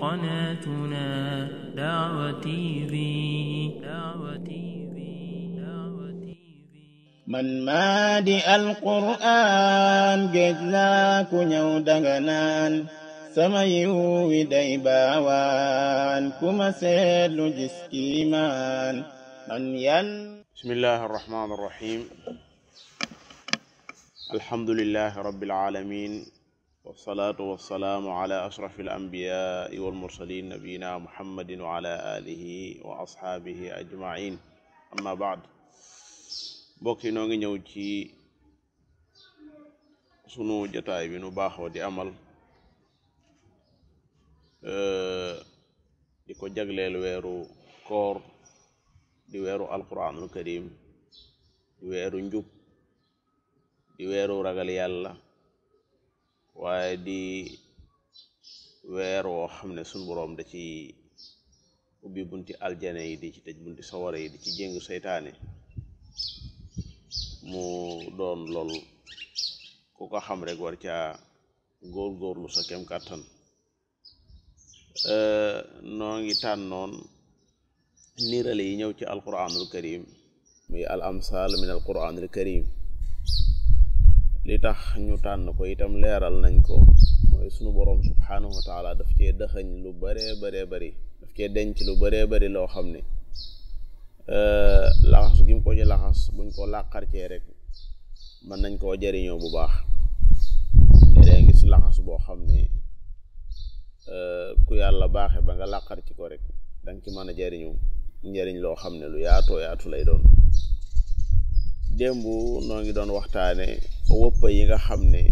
قناتنا دعوة تي في. من مادي القرآن جزاك نودغنان سميو ديباوان كما سيل جسكيمان من بسم الله الرحمن الرحيم. الحمد لله رب العالمين، والصلاة والسلام على أشرف الأنبياء والمرسلين نبينا محمد وعلى آله وأصحابه أجمعين. أما بعد، bokki noo ngi ñëw ci sunu jotaay bi nu baaxoo di amal di ko jagleel weeru koor, di weeru alquranul karim, di weeru njub, di weeru ragal yàlla, waaye di weer woo xam ne sunu boroom da ci ubbi bunti aljana yi, di ci tëj bunti sawara yi, di ci jéngu seytaane. mu doon lool ku ko xam rek war caa góorgóorlu sa kem kàttan. noo ngi tànnoon niirale yi ñëw ci alquranul karim, muy al amsal min alquranul karim. li tax ñu tànn ko itam leeral nañ ko, mooy sunu boroom subhanahu wa taala daf cee dëxëñ lu baree bari, daf cee denc lu baree bari loo xam ne laxas gi mu ko ci laxas buñ ko làqarcee rek mën nañ koo jariñoo bu baax. léeg-léeg gis laxas boo xam ne ku yàlla baaxe ba nga làqar ci ko rek danga ci mën a jariñu njariñ loo xam ne lu yaatoo yaatu lay doon. démb noo ngi doon waxtaane wëppa yi nga xam ne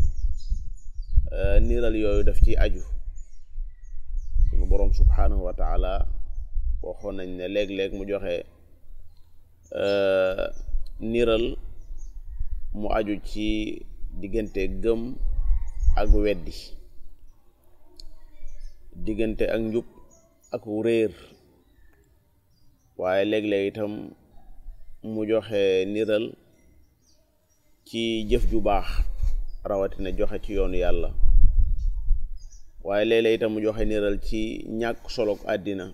niiral yooyu daf ci aju. sunu boroom subhanahu wa taala waxoon nañ ne léeg-léeg mu joxe niiral mu aju ci diggante gëm ak weddi, diggante ak njub ak réer, waaye léeg-léeg itam mu joxe niiral ci jëf ju baax, rawatina joxe ci yoonu yàlla, waaye léeg-léeg itam mu joxe niiral ci ñàkk solo àddina,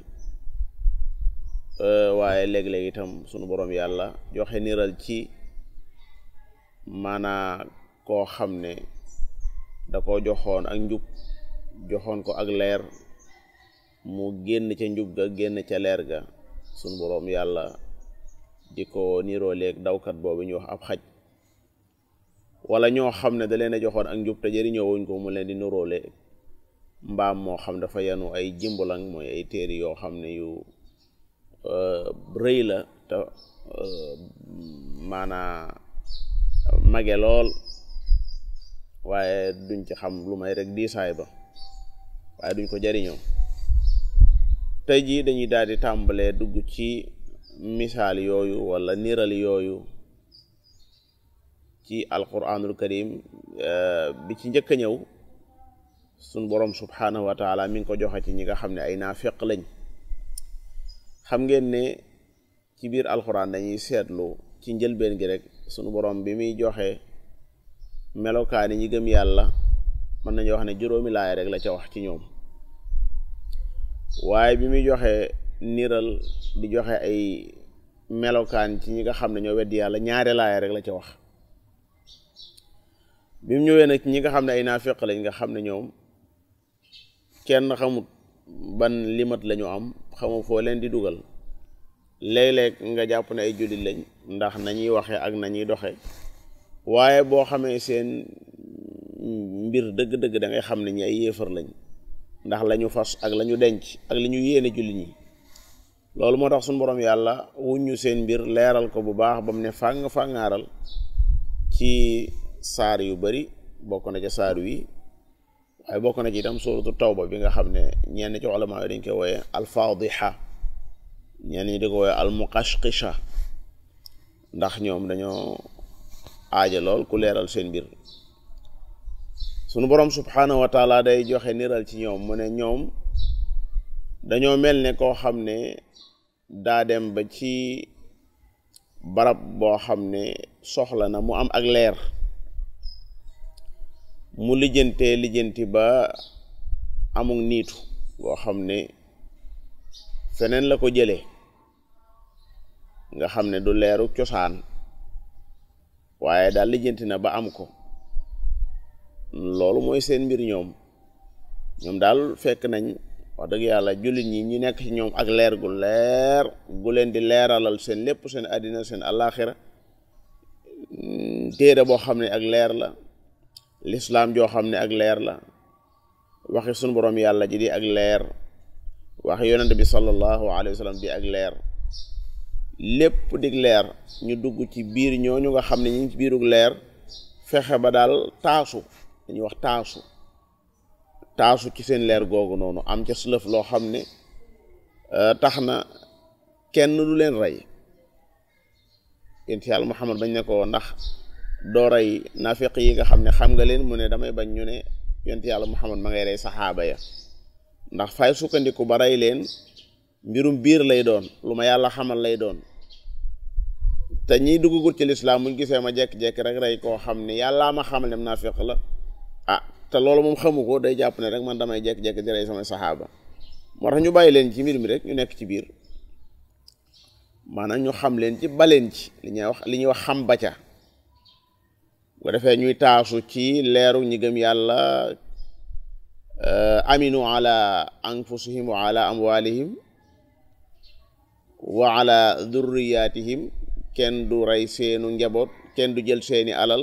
waaye léeg-léeg itam sunu boroom yàlla joxe niiral ci maanaa koo xam ne da ko joxoon ak njub, joxoon ko ak leer, mu génn ca njub ga génn ca leer ga, sunu boroom yàlla di ko niiroo leeg dawkat boobu ñu wax ab xaj. wala ñoo xam ne da leen a joxoon ak njub te jëriñoo wuñ ko, mu leen di niroole mbaam moo xam dafa yanu ay jimbalang, mooy ay téeri yoo xam ne yu rëy la te maanaa mage lool, waaye duñ ci xam lu may rek diisaay ba, waaye duñ ko jariñoo. tey jii dañuy daal di tàmbalee dugg ci misaal yooyu wala niiral yooyu ci alquranul karim. bi ci njëkk a ñëw sun boroom subhanahu wa taala mi ngi ko joxe ci ñi nga xam ne ay naafeq lañ. xam ngeen ne ci biir alquran dañuy seetlu ci njëlbeen gi rek sunu boroom bi muy joxe melokaani ñi gëm yàlla, mën nañu wax ne juróomi laay rek la ca wax ci ñoom, waaye bi muy joxe niiral di joxe ay melokaan ci ñi nga xam ne ñoo weddi yàlla, ñaari laay rek la ca wax. bi mu ñëwee nag ñi nga xam ne ay naafeq lañ, nga xam ne ñoom kenn xamut ban limat lañu am, xamu foo leen di dugal. léeg-léeg nga jàpp ne ay jullit lañ ndax nañuy waxe ak nañuy doxe, waaye boo xamee seen mbir dëgg-dëgg da ngay xam ne ñi ay yéefar lañ, ndax lañu fas ak lañu denc ak li ñu yéene jullit ñi. loolu moo tax suñu boroom yàlla wuññu seen mbir, leeral ko bu baax ba mu ne fàngaaral ci saar yu bari. bokk na ca saar wi, waaye bokk na ci itam suuratu tawba bi nga xam ne ñenn ci ulama yi dañ koy wooye alfaadiha, ñenn ñi di ko wooye almuqashqisha, ndax ñoom dañoo aaja lool ku leeral seen mbir. sunu boroom subhanahu wa taala day joxe niral ci ñoom, mu ne ñoom dañoo mel ne koo xam ne daa dem ba ci barab boo xam ne soxla na mu am ak leer, mu lijjanti ba amul niitu boo xam ne feneen la ko jëlee nga xam ne du leeru cosaan waaye daal lijjanti na ba am ko loolu mooy seen mbir ñoom daal fekk nañ wax dëgg yàlla jullit ñi ñu nekk ci ñoom ak leer gu leen di leeralal seen lépp seen àddina seen àllaaxira téere boo xam ne ak leer la lislaam joo xam ne ak leer la waxi sunu borom yàlla ji di ak leer waxi yonent bi sallallahu alayhi wa sallam di ak leer lépp dig leer ñu dugg ci biir ñooñu nga xam ne ñu ngi ci biirug leer fexe ba daal taasu dañuy wax taasu ci seen leer googu noonu am ca sëlëf loo xam ne tax na kenn du leen rey yonent yàlla Muhammad bañ ne ko ndax doo rey naafiq yi nga xam ne xam nga leen mu ne damay bañ ñu ne yonent yàlla Muhammad ma ngay rey saxaaba ya ndax fay sukkandiku ba rey leen mbirum biir lay doon lu ma yàlla xamal lay doon te ñiy duggugut ci lislaam muñ gisee ma jekki-jekki rek rey koo xam ne yàllaa ma xamal ne naafiq la te loolu moom xamu ko day jàpp ne rek man damay jekki-jekki di rey samay saxaaba moo tax ñu bàyyi leen ci mbir mi rek ñu nekk ci biir maanaam ñu xam leen ci baleen ci li ñuy wax xam ba ca bu defee ñuy taasu ci leeru ñi gëm yàlla aminu ala anfusihim wa ala amwalihim wa ala dhurriyatihim kenn du rey seenu njaboot kenn du jël seeni alal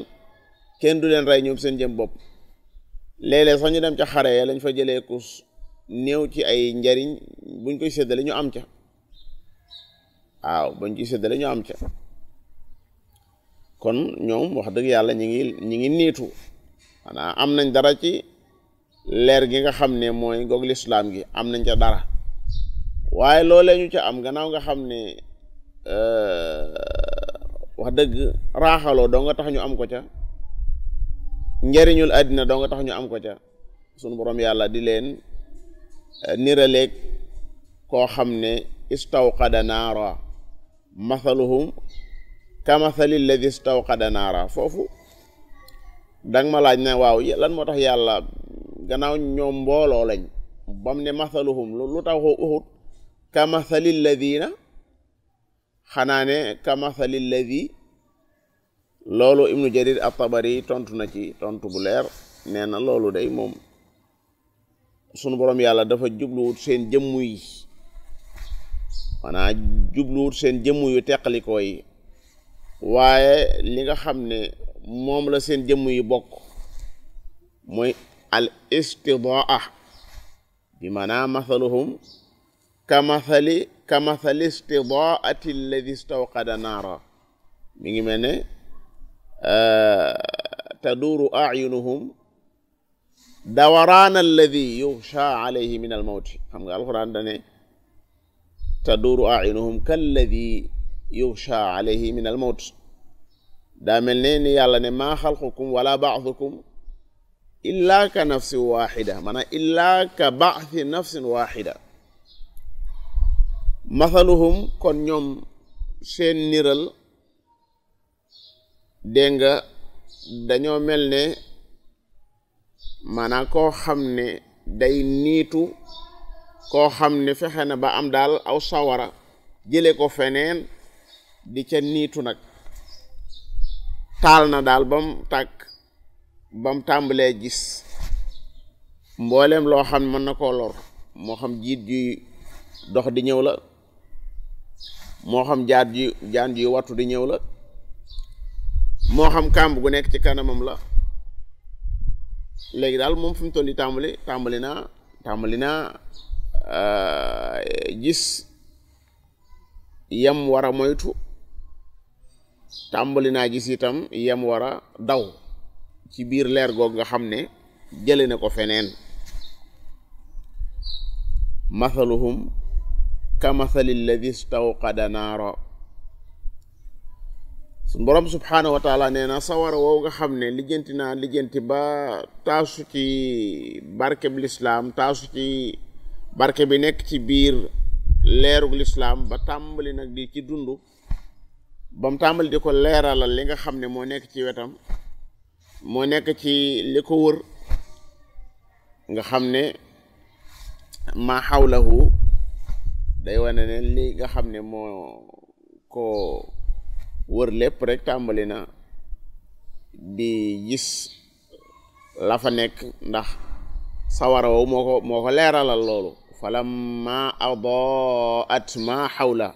kenn du leen rey ñoom seen jëm bopp léeg-léeg sax ñu dem ca xare ya lañ fa jëlee ku néew ci ay njariñ buñ koy séddale ñu am ca waaw buñ koy séddale ñu am ca kon ñoom wax dëgg yàlla ñi ngi niitu maanaam am nañ dara ci leer gi nga xam ne mooy goog lislaam gi am nañ ca dara waaye loolee ñu ca am gannaaw nga xam ne wax dëgg raaxaloo doo nga tax ñu am ko ca njariñul àddina doo nga tax ñu am ko ca sunu borom yàlla di leen niraleeg koo xam ne istawqada naara mathaluhum kamathali alladi istawqada naara foofu danga ma laaj ne waaw lan moo tax yàlla gannaaw ñoom mbooloo lañ bam ne mathaluhum lu tax uxut kamathali alladina xanaa ne kamathali alladi loolu ibnu jarir at-tabari tontu na ci tontu bu leer nee na loolu day moom sunu borom yàlla dafa jubluwut seen jëmmu yi maanaam jubluwut seen jëmmu yu teqalikoo yi waaye li nga xam ne moom la seen jëmmu yi bokk mooy al istidaa bi maanaam mathaluhum kamathali istidaati alladi istawqada naara mi ngi mel ne taduuru ayunuhum dawaraana alladi yuxsha alayhi min almawti xam nga alquran dane taduuru ayunuhum kalladi yuxsha alayhi min almawt daa mel ne ni yàlla ne maa xalqukum wala ba'thukum illa ka nafsin waxida maanaam illa ka ba'thi nafsin waxida mathaluhum kon ñoom seen niral dégg nga dañoo mel ne maanaam koo xam ne day niitu koo xam ne fexe na ba am daal aw sawara jële ko feneen di ca niitu nag taal na daal bam tàkk bam tàmbalee gis mbooleem loo xam ne mën na koo lor moo xam jiit ji dox di ñëw la moo xam jaan ji wattu di ñëw la moo xam kàmb gu nekk ci kanamam la léegi daal moom fi mu toll tàmbali naa gis yam war a moytu tàmbali naa gis itam yam war a daw ci biir leer goog nga xam ne jële na ko feneen mathaluhum kamathali alladi istawqada naara suñ boroom subhaanahu wa taala nee na sawara woow nga xam ne lijjanti ba taasu ci barke bi lislaam taasu ci barke bi nekk ci biir leerug lislaam ba tàmbali nag di ci dund ba mu tàmbali di ko leeralal li nga xam ne moo nekk ci wetam moo nekk ci li ko wër nga xam ne ma xawlahu day wane ne li nga xam ne moo ko wër lépp rek tàmbali na di gis la fa nekk ndax sawara woowu moo ko leeralal loolu falamma adaat ma xawla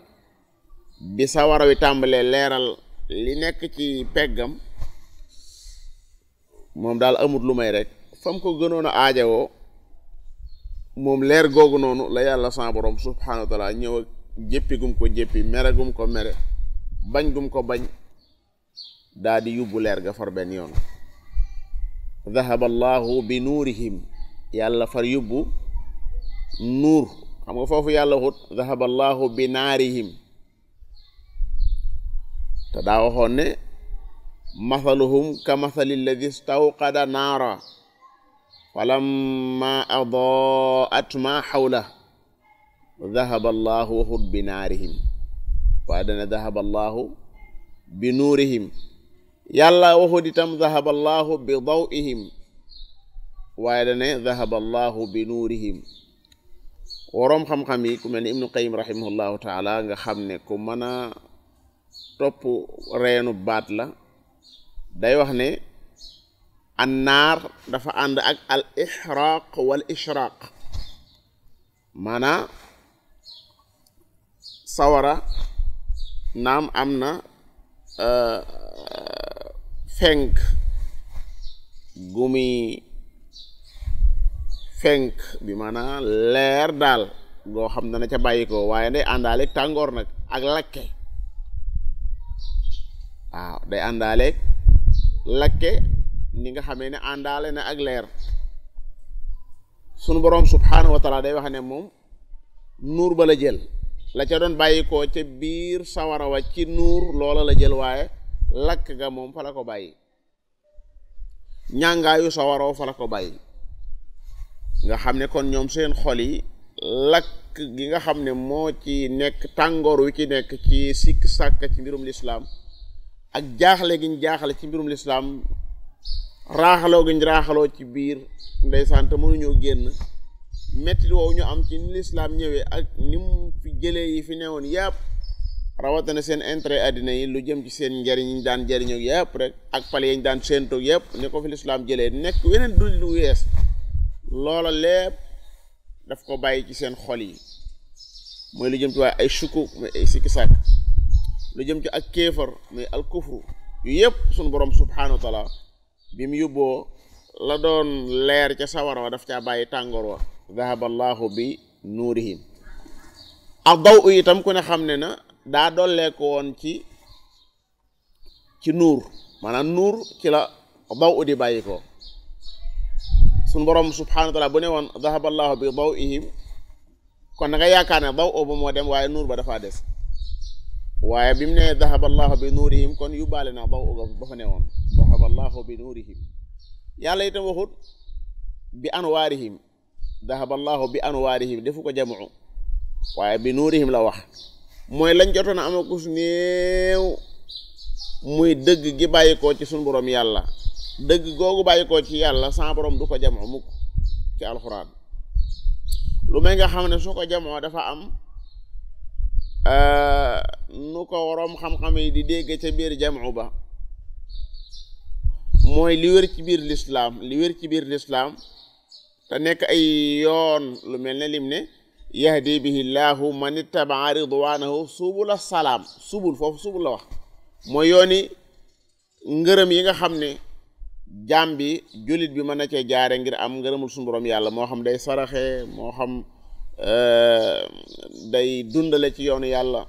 bi sawara wi tàmbalee leeral li nekk ci peggam moom daal amut lu may rek fam ko gënoon a aajawoo moom leer googu noonu la yàlla sa borom subhanahu wa taala ñëw ak jéppi gum ko jéppi mere gum ko mere bañ gum ko bañ daa di yóbbu leer ga far benn yoon dhahaba allahu bi nuurihim yàlla far yóbbu nuur xam nga foofu yàlla xut dhahaba allahu bi naarihim te daa waxoon ne mathaluhum ka mathali alladi stawqada naara falamma adaat ma xawla dhahaba allahu waxut bi naarihim waaye dana dhahaba allahu bi nuurihim yàlla waxut itam dhahaba allahu bi dawihim waaye dane dhahaba allahu bi nuurihim waroom xam-xam yi ku mel ni ibnu qayyim rahimahullahu taala nga xam ne ku mën a topp reenu baat la day wax ne annaar dafa ànd ak al ixraaq wal ishraaq maanaa sawara naam am na fenk gumi fenk bi maanaa leer daal goo xam dana ca bàyyi ko waaye day àndaale tàngoor nag ak lakke waaw day àndaale lakke ni nga xamee ne àndaale na ak leer sunu boroom subhanahu wa taala day wax ne moom nuur ba la jël la ca doon bàyyi ko ca biir sawara wa ci nuur loola la jël waaye lakk ga moom fa la ko bàyyi ñàngaayu sawaraw fa la ko bàyyi nga xam ne kon ñoom seen xol yi lakk gi nga xam ne moo ci nekk tàngoor wi ci nekk ci sikk sàkk ci mbirum lislaam ak jaaxle giñ jaaxle ci mbirum lislaam raaxaloo giñ raaxaloo ci biir ndeysaan te mënuñoo génn metti woowu ñu am ci ni lislaam ñëwee ak ni mu fi jëlee yi fi newoon yàpp rawatina seen intérêt àddina yi lu jëm ci seen njariñ yi ñu daan jariñoo yàpp rek ak pale yi ñu daan séentoog yàpp ni ko fi lislaam jëlee nekk weneen dund lu wees loola lépp daf ko bàyyi ci seen xol yi mooy lu jëm ci waaye ay sukuk mooy ay sikki sàkk lu jëm ci ak kéefar muy al kufru yu yëpp sunu borom subhanahu wa taala bi mu yóbboo la doon leer ca sawara wa daf caa bàyyi tàngoor wa dhahaba allahu bi nuurihim ak daw itam ku ne xam ne na daa dollee ko woon ci nuur maanaam nuur ci la daw di bàyyi ko sunu borom subhanahu wa taala bu ne woon dhahaba allahu bi dawihim kon da nga yaakaar ne daw ba moo dem waaye nuur ba dafaa des waaye bi mu ne dhahaba allahu bi nuurihim kon yóbbaale na daw ba fa ne woon dhahaba allahu bi nuurihim yàlla itam waxut bi anwaarihim dhahaba allahu bi anwaarihim defu ko jamu waaye bi nuurihim la wax mooy lañ jotoon a amakus néew muy dëgg gi bàyyikoo ci sunu borom yàlla dëgg googu bàyyikoo ci yàlla sa borom du ko jamu mukk ci alxuraan lu may nga xam ne su ko jamoo dafa am nu ko waroom xam-xam yi di dégg ca biir jamu ba mooy li wér ci biir lislaam te nekk ay yoon lu mel ne lim ne yahdi bihi llahu man ittabaa ridwanahu subula salaam subul foofu subul la wax mooy yooni ngërëm yi nga xam ne jaam bi jullit bi mën na cee jaare ngir am ngërëmul suñu borom yàlla moo xam day saraxe moo xam day dundale ci yoonu yàlla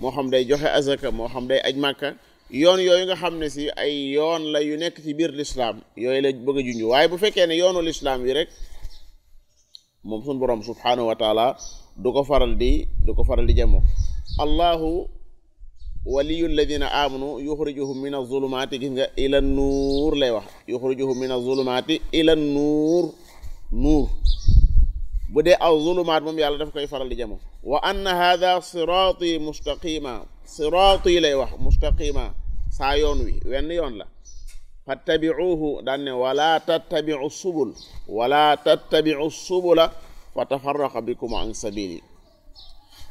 moo xam day joxe azaka moo xam day aj màkka yoon yooyu nga xam ne si ay yoon la yu nekk ci biir lislaam yooyu la bëgg a junj waaye bu fekkee ne yoonu lislaam yi rek moom suñu borom subhanahu wa taala du ko faral di jamo allahu waliyu alladina amanu yuxrijuhum min azulumaati gis nga ila nuur lay wax yuxrijuhum min azulumaati ila nuur bu dee aw zulumaat moom yàlla daf koy faral di jamo wa anna hadha siraati mustaqima siraati lay wax mustaqima saa yoon wi wenn yoon la fattabi'uhu daan ne wala tattabi'u subula fa tafarraqa bikum an sabili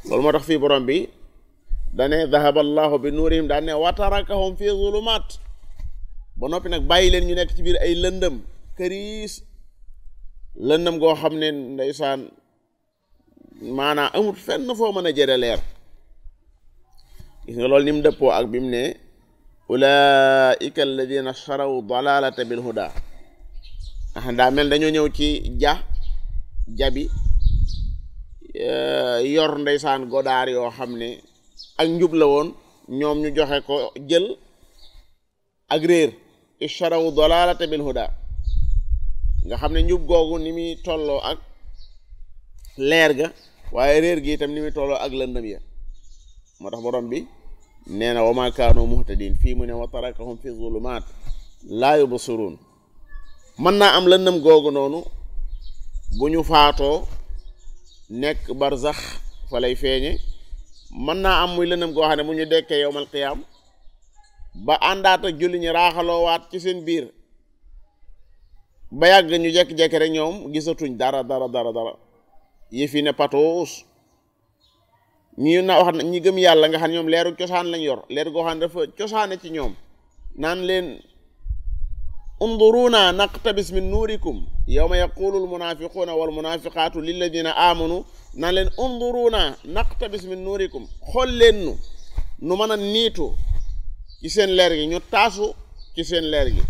loolu moo tax fii borom bi dane dhahaba allahu bi nuurihim dane wa tarakahum fi zulumat ba noppi nag bàyyi leen ñu nekk ci biir ay lëndëm këriis lëndëm goo xam ne ndeysaan maanaa amut fenn foo mën a jëre leer gis nga loolu ni mu dëppoo ak bi mu ne ulaika alladina sharaw dalalata bil huda daa mel dañoo ñëw ci jabi yor ndeysaan godaar yoo xam ne ak njub la woon ñoom ñu joxe ko jël ak réer isharaw dalalata bil huda nga xam ne njub googu ni muy tolloo ak leer ga waaye réer gi itam ni muy tolloo ak lëndëm ya moo tax borom bi nee na wa ma kaanu muhtadin fii mu ne wa tarakahum fi zulumat laa yubsirun mën naa am lëndëm googu noonu bu ñu faatoo nekk barzax fa lay feeñe mën naa am muy lëndëm goo xam ne bu ñu dekkee yowmal qiyaam ba àndaat ak julli ñi raaxaloowaat ci seen biir ba yàgg ñu jekki-jekki rek ñoom gisatuñ dara yëf yi ne patoos ñi na wax ñi gëm yàlla nga xam ne ñoom leeru cosaan lañ yor leer goo xam ne dafa cosaane ci ñoom naan leen unduruna naqtabis min nuurikum yawma yaqulu almunafiquna walmunafiqatu lilladina amanu naan leen unduruna naqtabis min nuurikum xool leen nu mën a niitu ci seen leer gi ñu taasu ci seen leer gi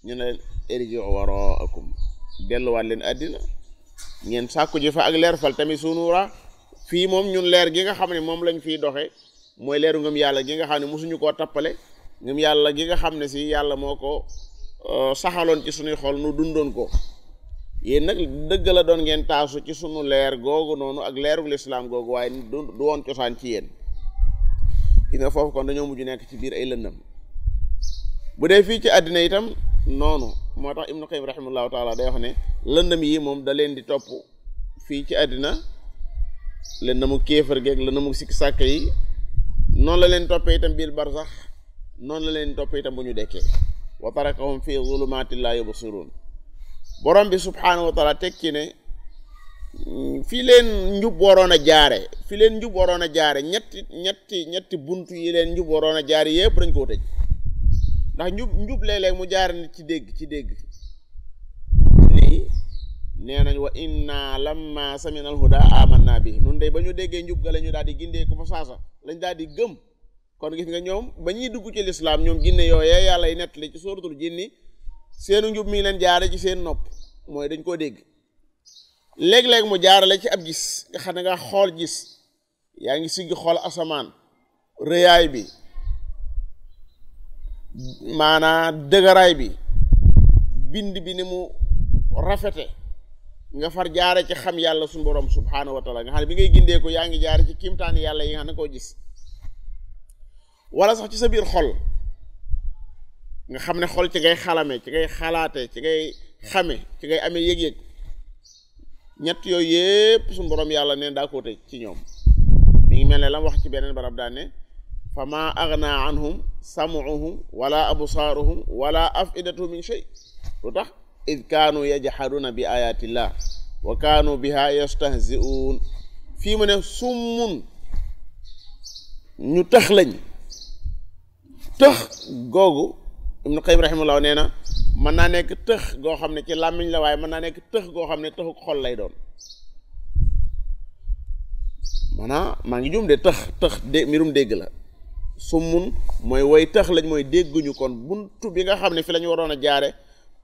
ñu ne leen irji'u waraakum delluwaat leen àddina ngeen sàkku ji fa ak leer fal tamit sunuura fii moom ñun leer gi nga xam ne moom lañ fiy doxe mooy leeru ngëm yàlla gi nga xam ne mosuñu koo tappale ngëm yàlla gi nga xam ne si yàlla moo ko saxaloon ci suñuy xol nu dundoon ko yéen nag dëgg la doon ngeen taasu ci sunu leer googu noonu ak leerug lislaam googu waaye du woon cosaan ci yéen ki nga foofu kon dañoo mujj nekk ci biir ay lëndëm bu dee fii ci àddina itam noonu moo tax Ibnu Qayyim rahimahullahu taala day wax ne lëndëm yi moom da leen di topp fii ci àddina lëndëmu kéefar geeg lëndëmu sikk sàkk yi noonu la leen toppee itam biir barsax noonu la leen toppee itam bu ñu dekkee wa tarakahum fi zulumatin la yubsirun borom bi subhaanahu wa taala tekki ne fi leen njub waroon a jaare ñetti buntu yi leen njub waroon a jaare yëpp dañ koo tëj ndax njub léeg-léeg mu jaare nit ci dégg nii nee nañ wa inna lamma samina al huda amanna bi nun day ba ñu déggee njub ga la ñu daal di gindee ko fa saasa lañ daal di gëm kon gis nga ñoom ba ñuy dugg ci lislaam ñoom jinne yooyee yàlla yi nettali ci suratul jinni seenu njub mi leen jaare ci seen nopp mooy dañ koo dégg léeg-léeg mu jaarale ci ab gis nga xam ne nga xool gis yaa ngi siggi xool asamaan rëyaay bi maanaa dëgëraay bi bind bi ni mu rafete nga far jaare ci xam yàlla suñu borom subhaanahu wa taala nga xam ne bi ngay gindee ko yaa ngi jaare ci kimtaani yàlla yi nga xam ne koo gis wala sax ci sa biir xol nga xam ne xol ci ngay xalame ci ngay xalaate ci ngay xame ci ngay amee yëg-yëg ñett yooyu yépp suñu borom yàlla neen daa koo tëj ci ñoom mi ngi mel ne la wax ci beneen barab daan ne fa ma agna anhum samuhum wala absaaruhum wala afidatuhum min shay lu tax id kaanu yajhaduna bi ayatillah wa kaanu biha yastahzi'un fii mu ne summun ñu tëx lañ tëx googu Ibnu Qayyim rahimahullah nee na mën naa nekk tëx goo xam ne ci làmmiñ la waaye mën naa nekk tëx goo xam ne tëxu xol lay doon maanaam maa ngi juum de tëx mbirum dégg la summun mooy woy tëx lañ mooy dégguñu kon buntu bi nga xam ne fi la ñu waroon a jaare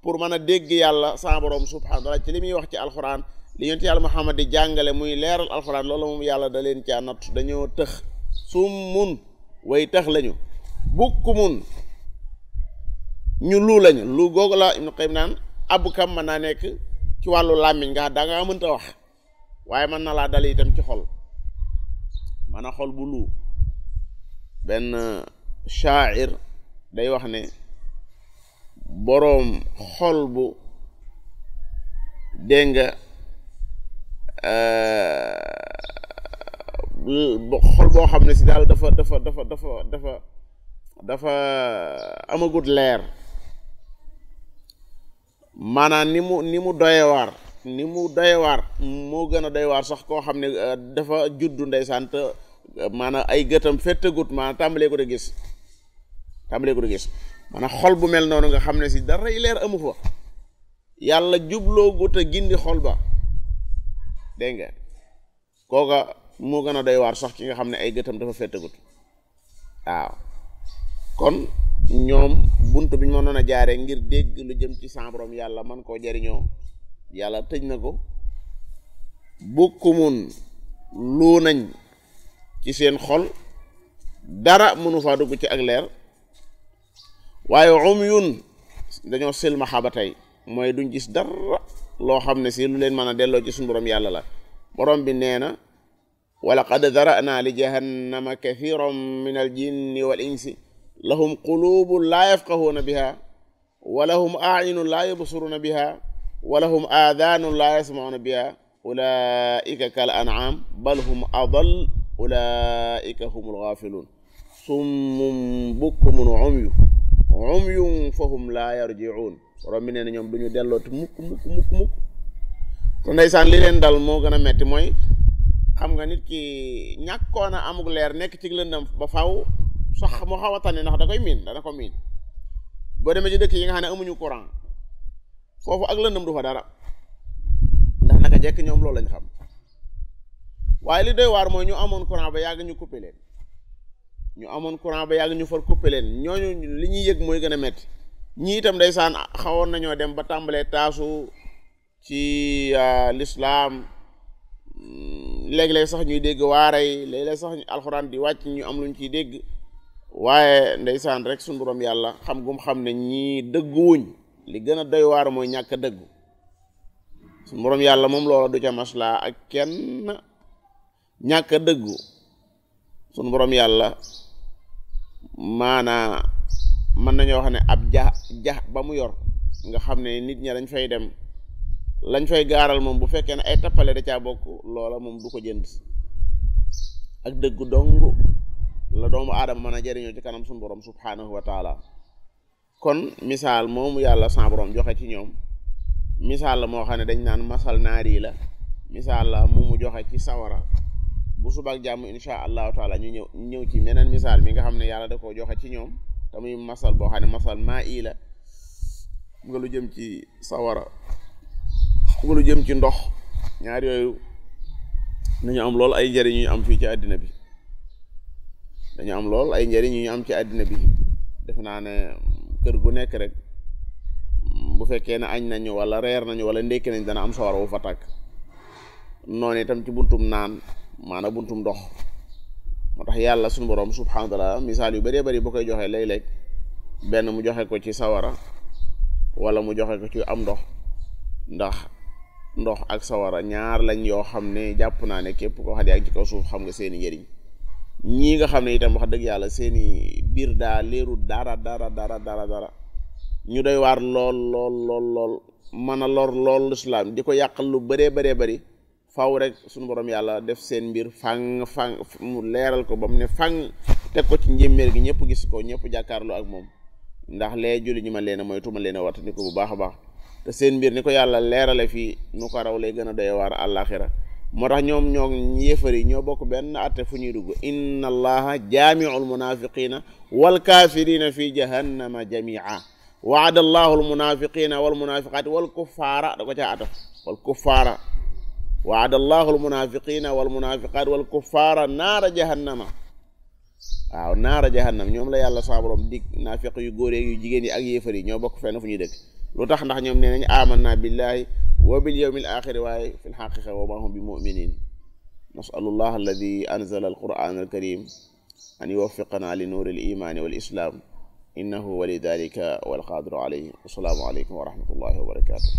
pour mën a dégg yàlla sa borom subhaanahu wa taala ci li muy wax ci alxuraan li yonent yàlla Muhammad di jàngale muy leeral alxuraan loolu moom yàlla da leen caa natt dañoo tëx summun way tëx lañu bukkumun ñu lu lañu lu googu la Ibnu Qayyim naan abu kam mën naa nekk ci wàllu làmmiñ nga da nga mënta wax waaye mën na laa dal itam ci xol man a xol bu lu benn shaa'ir day wax ne boroom xol bu dégg nga xol boo xam ne si daal dafa amagut leer maanaam ni mu doyewaar ni mu doy waar moo gën a doy waar sax koo xam ne dafa juddu ndeysaan te maanaam ay gëtam fettegut maanaam tàmbalee ko di gis maanaam xol bu mel noonu nga xam ne si dara leer amu fa yàlla jubloo gut a gindi xol ba dégg nga kooka moo gën a doy waar sax ki nga xam ne ay gëtam dafa fettegut waaw kon ñoom bunt bi ñu mënoon a jaaree ngir dégg lu jëm ci sa borom yàlla man koo jariñoo yàlla tëj na ko bukkumun lu nañ ci seen xol dara mënu faa dugg ci ak leer waaye umyun dañoo silmaxa ba tey mooy duñ gis dara loo xam ne si lu leen mën a delloo ci suñu borom yàlla la borom bi nee na wa laqad dara'na li jahannama kathiran min al jinni wal insi lahum qulubun laa yafqahuuna biha wa lahum a'yunun laa yubsiruuna biha wa lahum aadaanun laa yasma'uuna biha ulaa'ika kal an'aam bal hum adall ulaa'ika humul ghaafiluun summun bukmun umyun fahum laa yarji'uun borom bi nee na ñoom duñu dellooti mukk te ndeysaan li leen dal moo gën a metti mooy xam nga nit ki ñàkkoon a amug leer nekk ci lëndam ba faw sax mu xaw a tane ndax dana ko miin boo demee ci dëkk yi nga xam ne amuñu courant foofu ak lëndam du fa dara ndax naka jekk ñoom loolu lañ xam waaye li doy waar mooy ñu amoon courant ba yàgg ñu coupé leen ñu far coupé leen ñooñu li ñuy yëg mooy gën a metti ñii itam ndeysaan xawoon nañoo dem ba tàmbalee taasu ci lislaam léeg-léeg sax ñuy dégg waaray léeg-léeg sax alxuraan di wàcc ñu am luñ ciy dégg waaye ndeysaan rek suñu borom yàlla xam gum xam ne ñii dëgguwuñ li gën a doy waar mooy ñàkk a dëggu suñu borom yàlla moom loola du ca maslaa ak kenn ñàkk a dëggu suñu borom yàlla maanaa mën nañoo wax ne ab ja ba mu yor nga xam ne nit ñi dañ fay dem lañ fay gaaral moom bu fekkee ne ay tappale da caa bokk loola moom du ko jënd ak dëggu dong la doomu aadama mën a jëriñoo ci kanam suñu borom subhanahu wa taala kon misaal moomu yàlla sa borom joxe ci ñoom misaal la moo xam ne dañ naan masal naari la misaal la mu joxe ci sawara bu subaak jàmm insha allahu taala ñu ñëw ci meneen misaal mi nga xam ne yàlla da koo joxe ci ñoom te muy masal boo xam ne masal maa ii la nga lu jëm ci sawara nga lu jëm ci ndox ñaar yooyu dañu am lool ay njëriñ yu am fii ci àddina bi dañu am lool ay njëriñ yu am ci àddina bi def naa ne kër gu nekk rek bu fekkee ne añ nañu wala reer nañu wala ndékki nañ dana am sawara wu fa tàkk noonu itam ci buntum naan maanaam buntum ndox moo tax yàlla suñu borom subhanahu wa taala misaal yu bëree bëri bu koy joxee léeg-léeg benn mu joxe ko ci sawara wala mu joxe ko ci am ndox ndax ndox ak sawara ñaar lañ yoo xam ne jàpp naa ne képp koo xam ne ak ci kaw suuf xam nga seeni njëriñ ñii nga xam ne itam wax dëgg yàlla seeni biir daa leeru dara ñu doy waar lool mën a lor lool lislaam di ko yàqal lu bëree bëri faw rek suñu borom yàlla def seen mbir fang mu leeral ko ba mu ne fang teg ko ci njéeméer gi ñëpp gis ko ñëpp jàkkaarloo ak moom ndax lee julli ñu ma leen a moytu ma leen a wattandi ko bu baax a baax te seen mbir ni ko yàlla leerale fii nu ko raw lay gën a doy waar àllaaxira moo tax ñoom ñoo yéefar yi ñoo bokk benn atte fu ñuy dugg inna allaha jaamiul munafiqina wal kafirina fi jahannama jamia waada allahu al munafiqina wal munafiqati wal kuffara da ko caa ataf wal kuffara waada allahu al munafiqina wal munafiqati wal kuffara naara jahannama waaw naara jahannam ñoom la yàlla sa borom dig naafiq yu góor yu jigéen yi ak yéefar yi ñoo bokk fenn fu ñuy dëkk lu tax ndax ñoom nee nañ amanna billahi wa bil yawmil axiri waaye fi lxaqiqa wa ma hum bi muminin nasalullah alladi anzala alquran alkarim an yuwaffiqana li nuuri alimani wal islam innahu wali dalika walqadiru alayhi wasalaamu aleykum wa rahmatullahi wa barakatuh